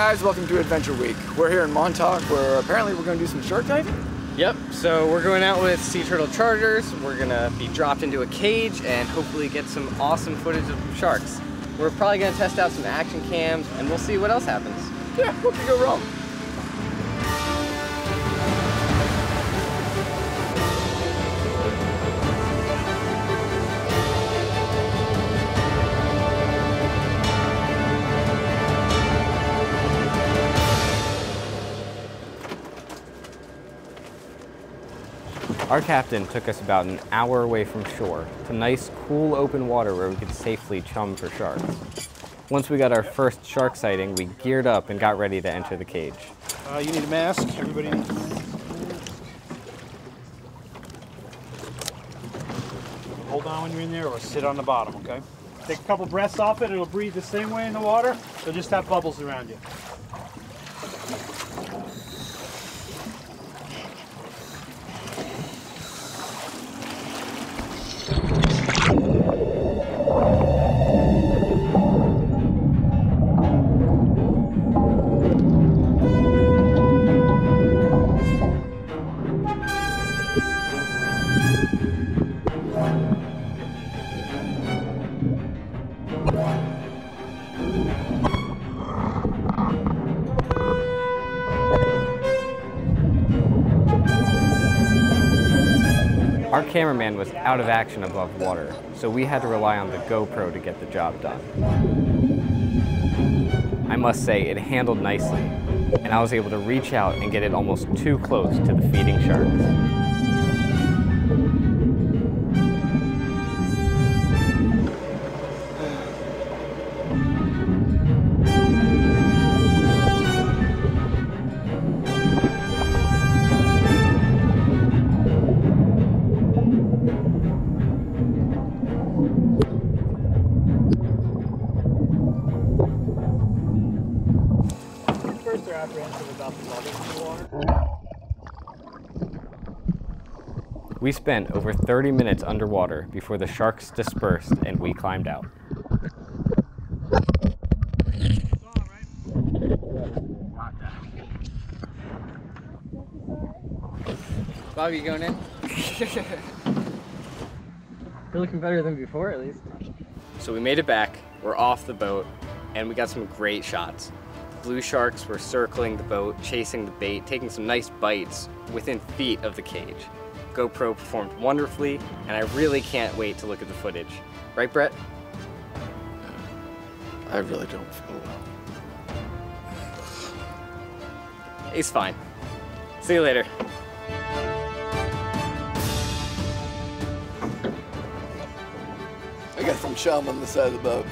guys, welcome to Adventure Week. We're here in Montauk where apparently we're going to do some shark diving. Yep, so we're going out with sea turtle charters. We're going to be dropped into a cage and hopefully get some awesome footage of sharks. We're probably going to test out some action cams and we'll see what else happens. Yeah, what could go wrong? Our captain took us about an hour away from shore to nice, cool, open water where we could safely chum for sharks. Once we got our first shark sighting, we geared up and got ready to enter the cage. You need a mask. Everybody needs a mask. Hold on when you're in there or sit on the bottom, okay? Take a couple breaths off it. It'll breathe the same way in the water. It'll just have bubbles around you. Our cameraman was out of action above water, so we had to rely on the GoPro to get the job done. I must say, it handled nicely, and I was able to reach out and get it almost too close to the feeding sharks. We spent over 30 minutes underwater before the sharks dispersed and we climbed out. Bobby, you going in? You're looking better than before, at least. So we made it back, we're off the boat, and we got some great shots. The blue sharks were circling the boat, chasing the bait, taking some nice bites within feet of the cage. GoPro performed wonderfully, and I really can't wait to look at the footage. Right, Brett? I really don't feel well. He's fine. See you later. I got some chum on the side of the boat.